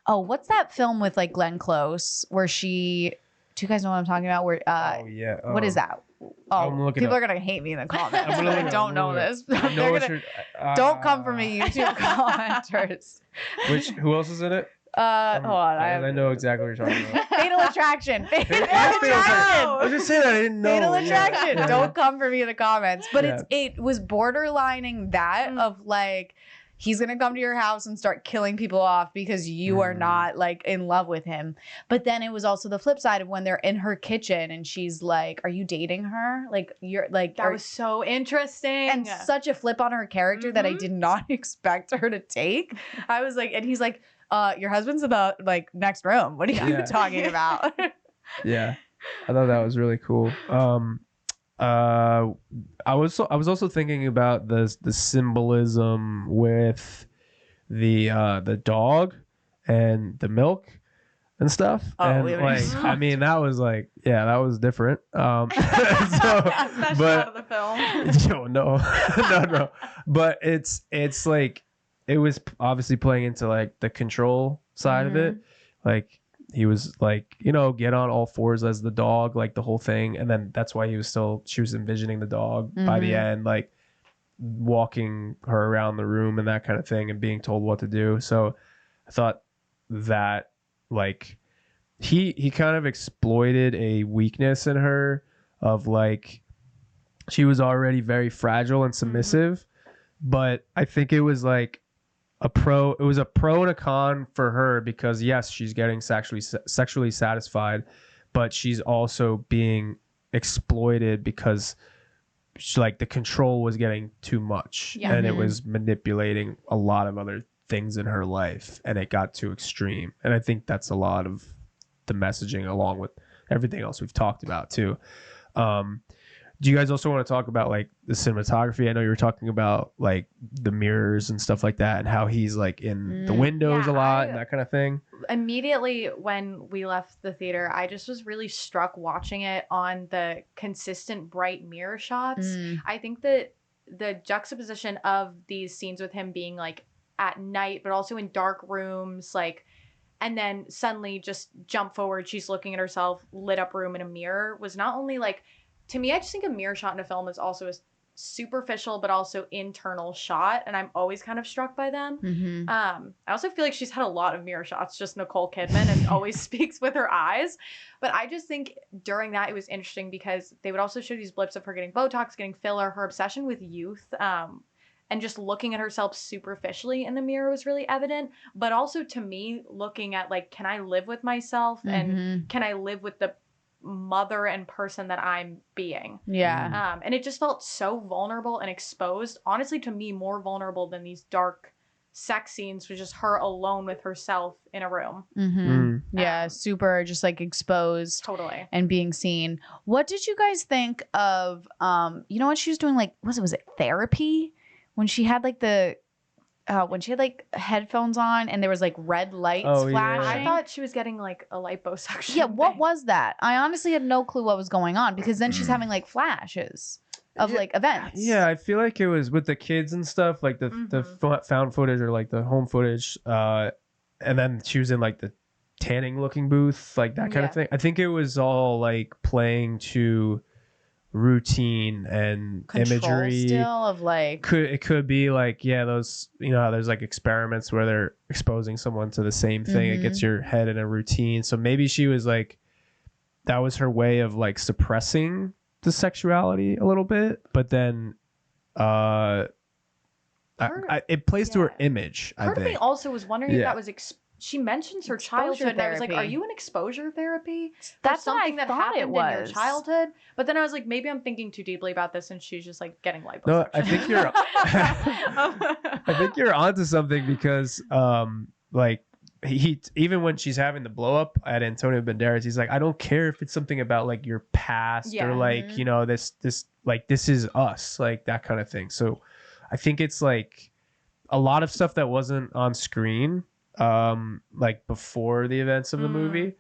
what's that film with like Glenn Close where she, do you guys know what I'm talking about? Where, what is that? Oh, people are gonna hate me in the comments. I don't know this. Don't come for me, YouTube commenters. Who else is in it? Hold on. I know exactly what you're talking about. Fatal Attraction. Fatal Attraction. I was just saying that I didn't know. Fatal Attraction. Don't come for me in the comments. But it was borderlining that of like, he's going to come to your house and start killing people off because you are not like in love with him. But then it was also the flip side of when they're in her kitchen and she's like, are you dating her? Like, you're like, that was so interesting. And such a flip on her character that I did not expect her to take. I was like, and he's like, your husband's in the like next room. What are you talking about? Yeah. I thought that was really cool. I was also thinking about the symbolism with the dog and the milk and stuff. And like, I mean, that was like, that was different. Best shot of the film. No. But it's like, it was obviously playing into like the control side of it. Like, he was like, get on all fours as the dog, like the whole thing. And then that's why she was envisioning the dog by the end, like walking her around the room and that kind of thing and being told what to do. So I thought that like he kind of exploited a weakness in her of like, she was already very fragile and submissive, but I think it was like, it was a pro and a con for her because yes, she's getting sexually satisfied, but she's also being exploited because like the control was getting too much and it was manipulating a lot of other things in her life and it got too extreme. And I think that's a lot of the messaging along with everything else we've talked about too. Do you guys also want to talk about like the cinematography? I know you were talking about like the mirrors and stuff like that and how he's like in the windows a lot and that kind of thing. Immediately when we left the theater, I just was really struck watching it on the consistent bright mirror shots. I think that the juxtaposition of these scenes with him being like at night, but also in dark rooms, like, and then suddenly just jump forward, she's looking at herself, lit up room in a mirror, was not only like, to me, I just think a mirror shot in a film is also a superficial but also internal shot, and I'm always kind of struck by them. I also feel like she's had a lot of mirror shots, just Nicole Kidman, and always speaks with her eyes. But I just think during that it was interesting because they would also show these blips of her getting Botox, getting filler, her obsession with youth, and just looking at herself superficially in the mirror was really evident. But also to me, looking at like, can I live with myself and can I live with the mother and person that I'm being? And it just felt so vulnerable and exposed, honestly, to me, more vulnerable than these dark sex scenes with just her alone with herself in a room. Super just like exposed totally and being seen. What did you guys think of you know what she was doing, like was it therapy when she had like when she had like headphones on and there was like red lights flashing? I thought she was getting like a liposuction. What was that? I honestly had no clue what was going on because then she's having like flashes of like events. I feel like it was with the kids and stuff, like the found footage or like the home footage, and then she was in like the tanning looking booth, like that kind of thing. I think it was all like playing to routine and control imagery still of like, it could be like those, there's like experiments where they're exposing someone to the same thing. It gets your head in a routine. So maybe she was like, that was her way of like suppressing the sexuality a little bit, but then it plays to her image. Part I of me think. also was wondering if that was she mentions her Exposure childhood, and I was like, therapy. "Are you in exposure therapy? That's for what I something that thought it happened in your was. childhood?" But then I was like, maybe I'm thinking too deeply about this, and she's just like getting liposuction. No, I think you're. I think you're onto something because, like he even when she's having the blow up at Antonio Banderas, he's like, I don't care if it's something about like your past or like you know this like this is us, like that kind of thing. So, I think it's like a lot of stuff that wasn't on screen, like before the events of the movie,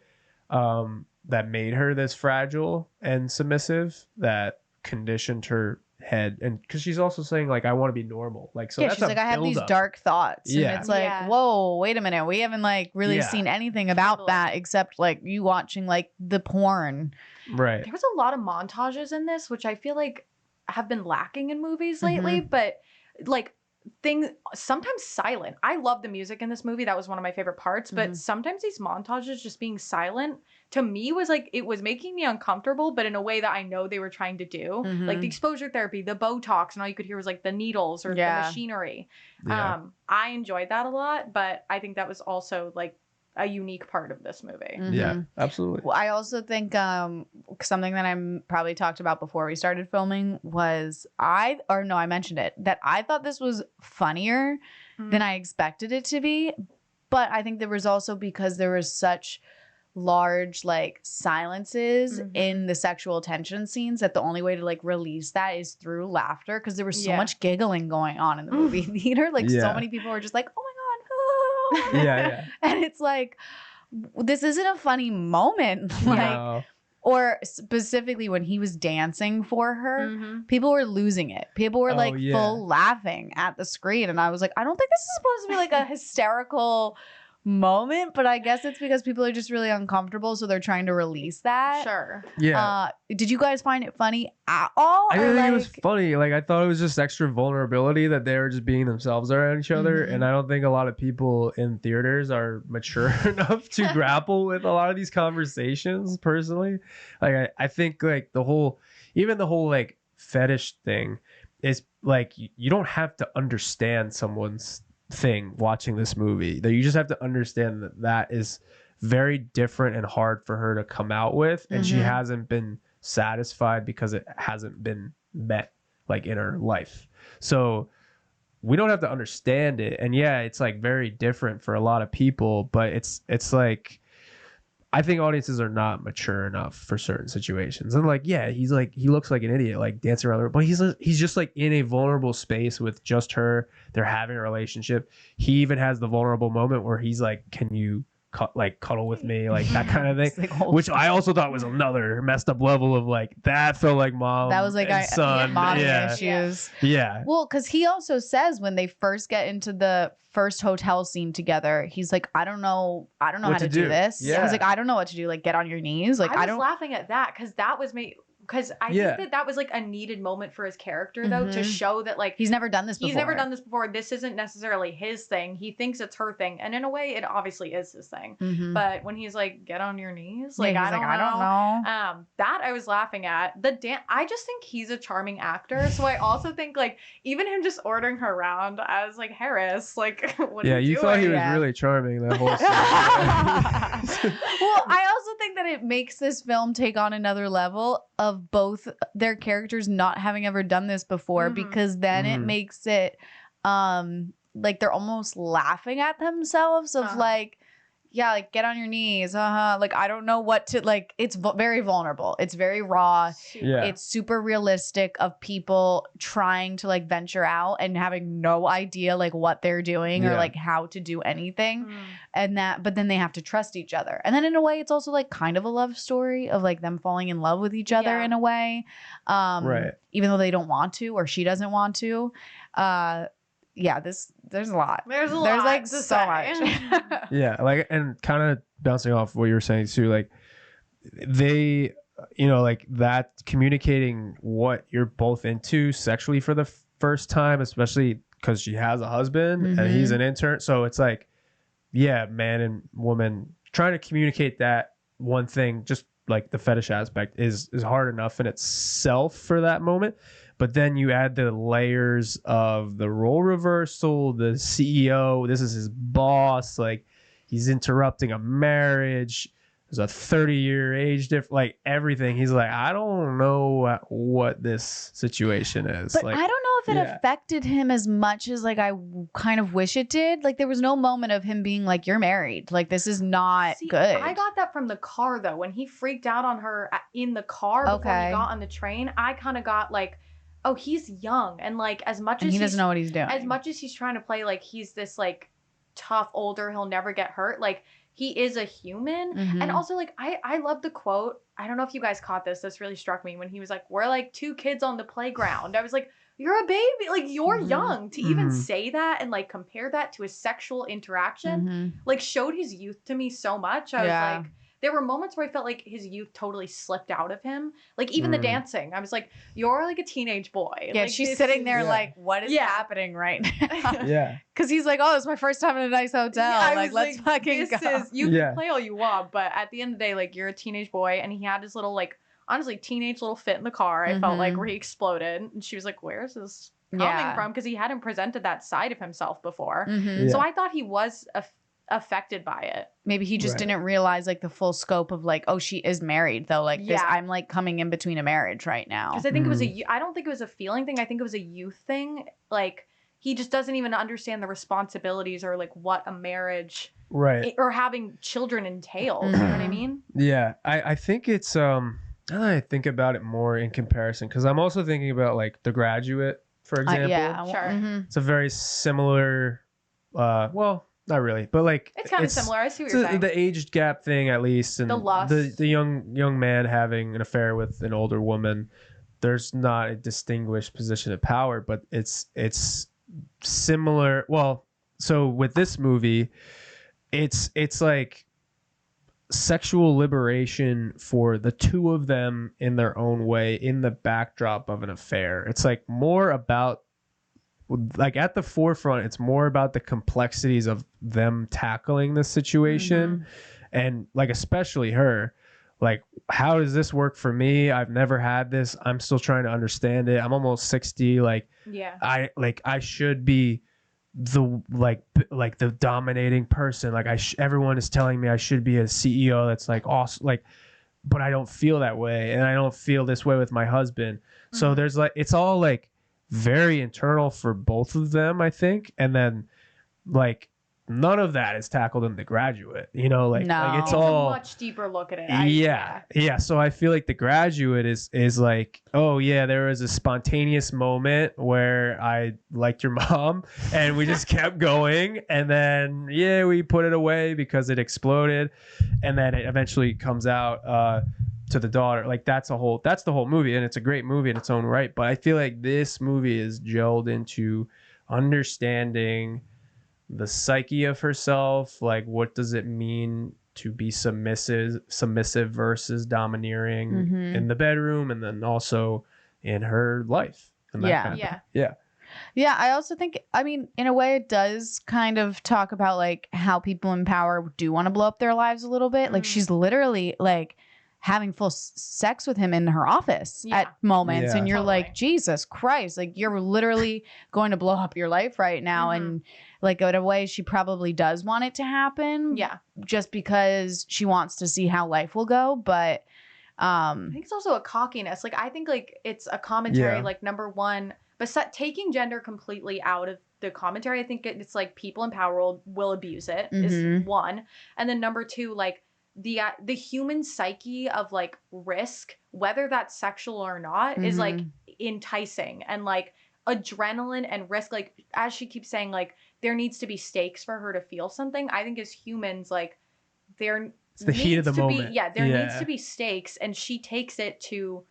that made her this fragile and submissive, that conditioned her head. And because she's also saying like, I want to be normal, like, so that's she's like, I have these dark thoughts, and it's like, whoa, wait a minute, we haven't like really seen anything about that except like you watching like the porn. Right. There was a lot of montages in this, which I feel like have been lacking in movies lately, but like things sometimes silent. I love the music in this movie. That was one of my favorite parts, but sometimes these montages just being silent to me was like, it was making me uncomfortable, but in a way that I know they were trying to do. Like the exposure therapy, the Botox, and all you could hear was like the needles or the machinery. I enjoyed that a lot, but I think that was also like a unique part of this movie. Yeah, absolutely. Well, I also think something that I'm probably talked about before we started filming was I mentioned it, that I thought this was funnier than I expected it to be. But I think there was also because there was such large like silences in the sexual tension scenes that the only way to like release that is through laughter, because there was so much giggling going on in the movie theater. Like so many people were just like, oh my God. Yeah. And it's like, this isn't a funny moment. Like, or specifically when he was dancing for her, people were losing it. People were like full laughing at the screen. And I was like, I don't think this is supposed to be like a hysterical moment, but I guess it's because people are just really uncomfortable, so they're trying to release that. Sure. Yeah. Did you guys find it funny at all? I didn't think it was funny. Like I thought it was just extra vulnerability that they were just being themselves around each other, and I don't think a lot of people in theaters are mature enough to grapple with a lot of these conversations. Personally, like I think like the whole like fetish thing is like you don't have to understand someone's thing watching this movie, that you just have to understand that is very different and hard for her to come out with, and she hasn't been satisfied because it hasn't been met like in her life. So we don't have to understand it, and it's like very different for a lot of people, but it's like I think audiences are not mature enough for certain situations. And like, he's like, he looks like an idiot, like dancing around, but he's just like in a vulnerable space with just her. They're having a relationship. He even has the vulnerable moment where he's like, can you cuddle with me? Like that kind of thing, like, which I also thought was another messed up level of like, that felt like mom. That was like son. Mommy issues. Yeah. Well, because he also says when they first get into the first hotel scene together, he's like, I don't know how to do this. Yeah. He's like, I don't know what to do. Like, get on your knees. Like, I was laughing at that because that was me. Because I think that was like a needed moment for his character, though, to show that like he's never done this before. This isn't necessarily his thing. He thinks it's her thing, and in a way, it obviously is his thing. But when he's like, "Get on your knees," like I don't know. That I was laughing at the dance. I just think he's a charming actor. So I also think like even him just ordering her around, I was like, Harris, like what? Are you doing? Thought he was really charming that whole scene. Well, I also think that it makes this film take on another level of both their characters not having ever done this before, because then it makes it like they're almost laughing at themselves of like, like get on your knees, like I don't know what to, like it's very vulnerable, it's very raw, it's super realistic of people trying to like venture out and having no idea like what they're doing or like how to do anything, and that, but then they have to trust each other, and then in a way it's also like kind of a love story of like them falling in love with each other in a way, even though they don't want to, or she doesn't want to. There's a lot. There's like so much. Like, and kind of bouncing off what you were saying too, like they, like that communicating what you're both into sexually for the first time, especially because she has a husband and he's an intern. So it's like, man and woman trying to communicate that one thing, just like the fetish aspect is hard enough in itself for that moment. but then you add the layers of the role reversal, the CEO, this is his boss, like he's interrupting a marriage. There's a 30-year age difference, like everything. He's like, I don't know what this situation is. But like, I don't know if it affected him as much as like I kind of wish it did. Like there was no moment of him being like, you're married. Like this is not good. I got that from the car though. When he freaked out on her in the car before he got on the train, I kind of got like, oh, he's young. And like as much as he doesn't know what he's doing. As much as he's trying to play like he's this like tough older, he'll never get hurt. Like he is a human. And also like I love the quote. I don't know if you guys caught this. This really struck me when he was like, we're like two kids on the playground. I was like, you're a baby. Like you're young to even say that and like compare that to a sexual interaction, like showed his youth to me so much. I was like, there were moments where I felt like his youth totally slipped out of him. Like even the dancing, I was like, you're like a teenage boy. Yeah, like, she's sitting there like, what is happening right now? Yeah. Because he's like, oh, it's my first time in a nice hotel. Yeah, like, let's fucking go. You can play all you want, but at the end of the day, like you're a teenage boy, and he had his little like, honestly, teenage little fit in the car. I felt like where he exploded, and she was like, where is this coming from? Because he hadn't presented that side of himself before. So I thought he was affected by it. Maybe he just didn't realize like the full scope of like, oh, she is married though. Like this, I'm like coming in between a marriage right now. Because I think it was I don't think it was a feeling thing. I think it was a youth thing. Like he just doesn't even understand the responsibilities or like what a marriage or having children entails. You know what I mean? Yeah, I think it's now that I think about it more in comparison, because I'm also thinking about like The Graduate, for example. Yeah, sure. It's a very similar, well, not really, but like it's kind of similar. I see what you're saying. The age gap thing, at least, and the lust, the young man having an affair with an older woman. There's not a distinguished position of power, but it's similar. Well, so with this movie, it's like sexual liberation for the two of them in their own way in the backdrop of an affair. It's like more about, like at the forefront, it's more about the complexities of them tackling the situation. And like especially her, like, how does this work for me? I've never had this. I'm still trying to understand it. I'm almost 60. Like, I should be the the dominating person. Like everyone is telling me I should be a CEO that's like awesome, like, but I don't feel that way, and I don't feel this way with my husband. So there's like, it's all like very internal for both of them, I think. And then like none of that is tackled in The Graduate, you know, like, like it's all a much deeper look at it. Yeah. So I feel like The Graduate is like, oh yeah, there was a spontaneous moment where I liked your mom and we just kept going, and then we put it away because it exploded, and then it eventually comes out to the daughter. Like that's the whole movie, and it's a great movie in its own right. But I feel like this movie is gelled into understanding the psyche of herself. Like, what does it mean to be submissive versus domineering in the bedroom, and then also in her life. And that kind of Yeah, I also think, I mean, in a way it does kind of talk about like how people in power do want to blow up their lives a little bit. Like she's literally like having full sex with him in her office at moments. And you're like, Jesus Christ, like you're literally going to blow up your life right now. And like in a way she probably does want it to happen. Yeah. Just because she wants to see how life will go. But I think it's also a cockiness. Like I think like it's a commentary, like number one, but taking gender completely out of the commentary, I think it's like people in power will abuse it is one. And then number two, like the human psyche of like risk, whether that's sexual or not, is like enticing, and like adrenaline and risk, like as she keeps saying, like there needs to be stakes for her to feel something. I think as humans, like it's the heat of the moment. There needs to be stakes, and she takes it to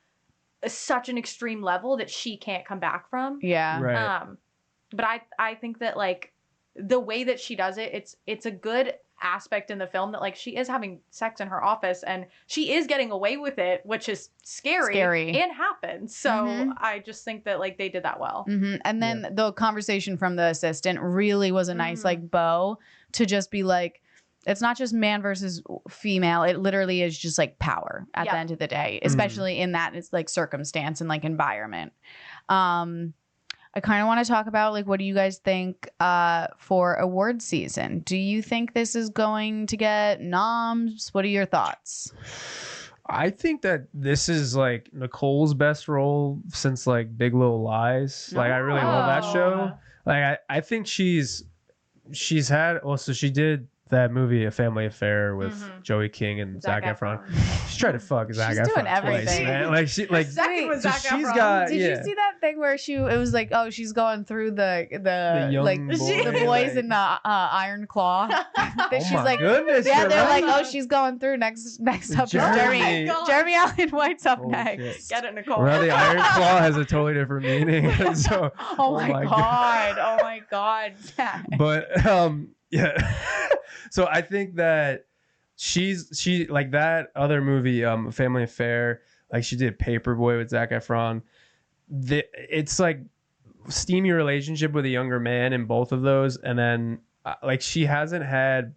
such an extreme level that she can't come back from. But I think that like the way that she does it, it's a good aspect in the film that like she is having sex in her office and she is getting away with it, which is scary and happens. So I just think that like they did that well. And then the conversation from the assistant really was a nice like bow to just be like, It's not just man versus female. It literally is just like power at the end of the day, especially in that it's like circumstance and like environment. I kind of want to talk about like, what do you guys think for award season? Do you think this is going to get noms? What are your thoughts? I think that this is like Nicole's best role since like Big Little Lies. Like I really love that show. Like I think she's had also she did that movie A Family Affair with Joey King and Zac Efron. She's trying to fuck Zac Efron. She's doing twice, everything. man. Like she like Second was so Zac she's Efron. got Did you see that thing where it was like, oh, she's going through the young like boy, the boys like- in the Iron Claw. That she's my like, goodness, yeah, you're they're like, right. oh, she's going through next up. Jeremy. Jeremy Allen White's up Holy next. shit. Get it, Nicole. Well, now the Iron Claw has a totally different meaning. So, Oh my god. Oh my god. But yeah. So I think that she like that other movie, Family Affair, like she did Paperboy with Zac Efron. It's like steamy relationship with a younger man in both of those, and then like she hasn't had.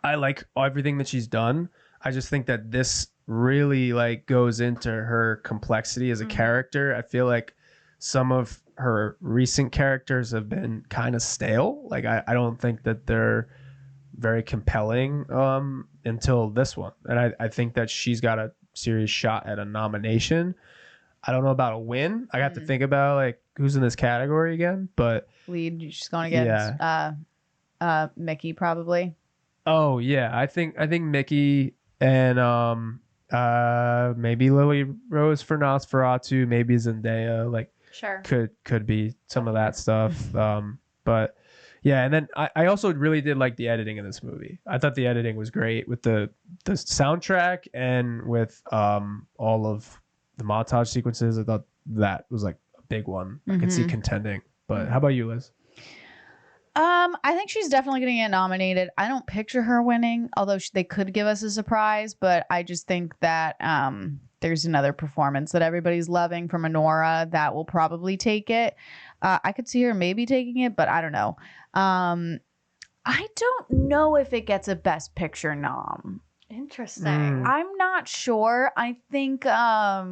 I like everything that she's done. I just think that this really like goes into her complexity as a character. I feel like some of her recent characters have been kind of stale. Like I don't think that they're very compelling until this one. And I think that she's got a serious shot at a nomination. I don't know about a win. I got to think about like who's in this category again, but lead, she's going against Mickey probably. Oh yeah, I think Mickey and maybe Lily Rose for Nosferatu, maybe Zendaya, like Sure. could be some of that stuff. But yeah, and then I also really did like the editing in this movie. I thought the editing was great with the soundtrack and with all of the montage sequences. I thought that was like a big one. I could see contending. But how about you, Liz? I think she's definitely going to get nominated. I don't picture her winning, although they could give us a surprise. But I just think that there's another performance that everybody's loving from Honora that will probably take it. I could see her maybe taking it, but I don't know. I don't know if it gets a Best Picture nom. Interesting. I'm not sure. I think I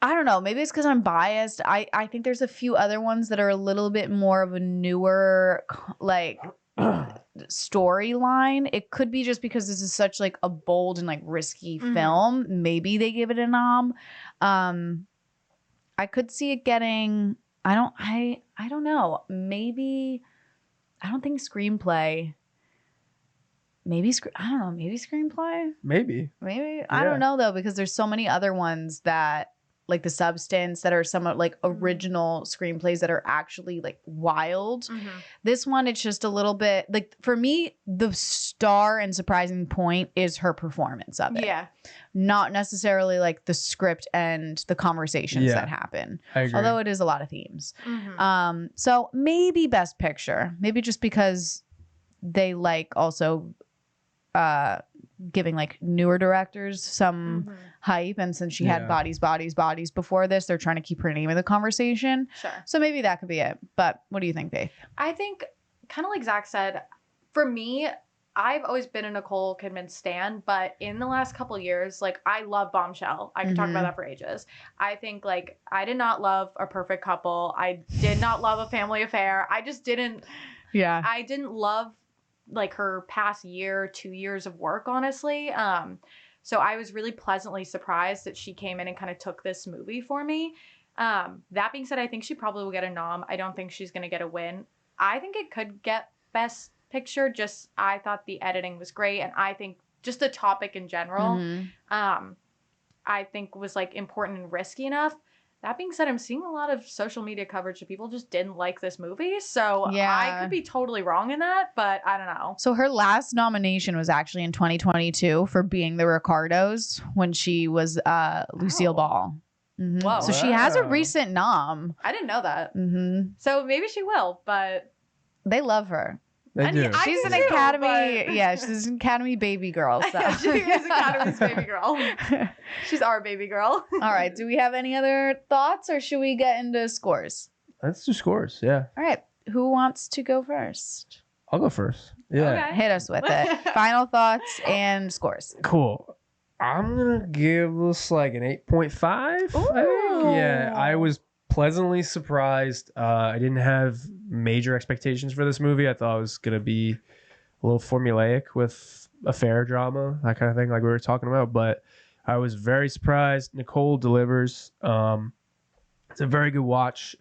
don't know. Maybe it's because I'm biased. I think there's a few other ones that are a little bit more of a newer like storyline. It could be just because this is such like a bold and like risky film. Maybe they give it a nom. I could see it getting. I don't know. Maybe I don't think screenplay. Maybe I don't know. Maybe screenplay. Maybe. I don't know though, because there's so many other ones that like The Substance that are somewhat like original screenplays that are actually like wild. This one, it's just a little bit like, for me, the star and surprising point is her performance of it. Yeah. Not necessarily like the script and the conversations that happen. I agree. Although it is a lot of themes. So maybe Best Picture. Maybe just because they like also giving like newer directors some hype, and since she had bodies before this, they're trying to keep her name in the conversation. Sure. So maybe that could be it. But what do you think, Faith? I think, kind of like Zach said, for me, I've always been a Nicole Kidman stan, but in the last couple years, like, I love Bombshell. I could talk about that for ages. I think, like, I did not love A Perfect Couple. I did not love A Family Affair. I just didn't. Yeah. I didn't love like her past year, 2 years of work, honestly. So I was really pleasantly surprised that she came in and kind of took this movie for me. That being said, I think she probably will get a nom. I don't think she's going to get a win. I think it could get Best Picture. Just, I thought the editing was great. And I think just the topic in general, I think was like important and risky enough. That being said, I'm seeing a lot of social media coverage that people just didn't like this movie. So I could be totally wrong in that, but I don't know. So her last nomination was actually in 2022 for Being the Ricardos when she was Lucille Ball. Whoa. So she has a recent nom. I didn't know that. So maybe she will, but they love her. They do. She's an Academy, she's an Academy baby girl. So. Yeah, she is Academy's baby girl. She's our baby girl. All right. Do we have any other thoughts, or should we get into scores? Let's do scores. Yeah. All right. Who wants to go first? I'll go first. Yeah. Okay. Hit us with it. Final thoughts and scores. Cool. I'm going to give this like an 8.5. I think. Yeah. I was pleasantly surprised. I didn't have major expectations for this movie. I thought it was going to be a little formulaic with affair drama, that kind of thing, like we were talking about. But I was very surprised. Nicole delivers. It's a very good watch,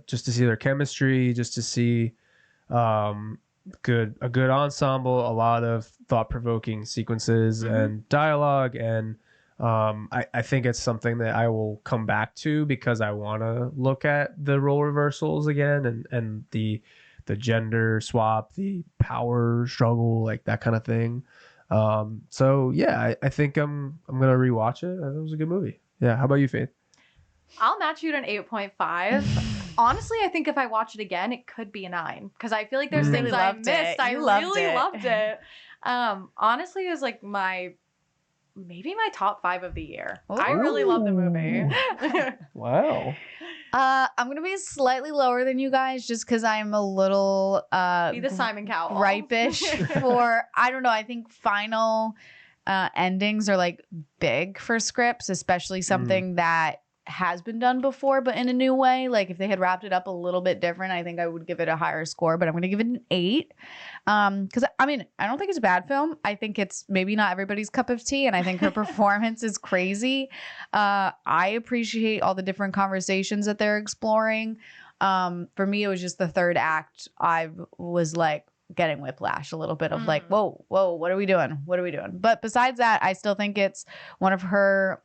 just to see their chemistry, just to see a good ensemble, a lot of thought-provoking sequences and dialogue, and I think it's something that I will come back to because I want to look at the role reversals again and the gender swap, the power struggle, like that kind of thing. So yeah, I think I'm gonna rewatch it. It was a good movie. Yeah. How about you, Faith? I'll match you at an 8.5. Honestly, I think if I watch it again, it could be a 9 because I feel like there's things I missed. I really loved it. Honestly, it was like maybe my top 5 of the year. Ooh. I really love the movie. Wow. I'm gonna be slightly lower than you guys just because I'm a little Be the Simon Cowell. ripe-ish for, I don't know, I think final endings are like big for scripts, especially something that has been done before but in a new way. Like if they had wrapped it up a little bit different, I think I would give it a higher score, but I'm gonna give it an 8 because I mean, I don't think it's a bad film. I think it's maybe not everybody's cup of tea, and I think her performance is crazy. I appreciate all the different conversations that they're exploring. For me, it was just the third act. I was like getting whiplash a little bit of like, whoa, what are we doing? But besides that, I still think it's one of her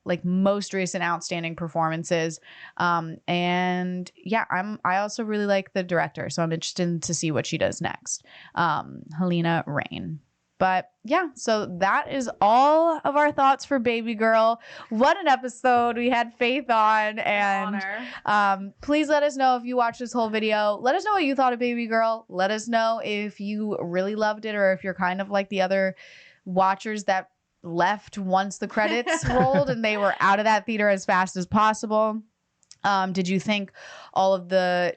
like most recent outstanding performances. And yeah, I also really like the director, so I'm interested to see what she does next. Halina Reijn. But yeah, so that is all of our thoughts for Babygirl. What an episode. We had Faith on, and please let us know if you watched this whole video. Let us know what you thought of Babygirl. Let us know if you really loved it or if you're kind of like the other watchers that left once the credits rolled and they were out of that theater as fast as possible. Did you think all of the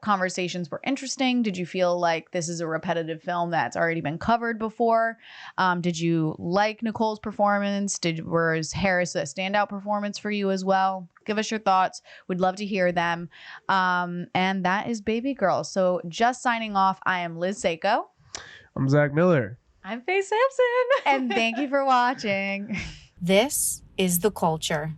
conversations were interesting? Did you feel like this is a repetitive film that's already been covered before? Did you like Nicole's performance? Was Harris a standout performance for you as well? Give us your thoughts. We'd love to hear them. And that is Babygirl. So just signing off, I am Liz Seiko. I'm Zach Miller. I'm Faye Sampson. And thank you for watching. This is The Culture.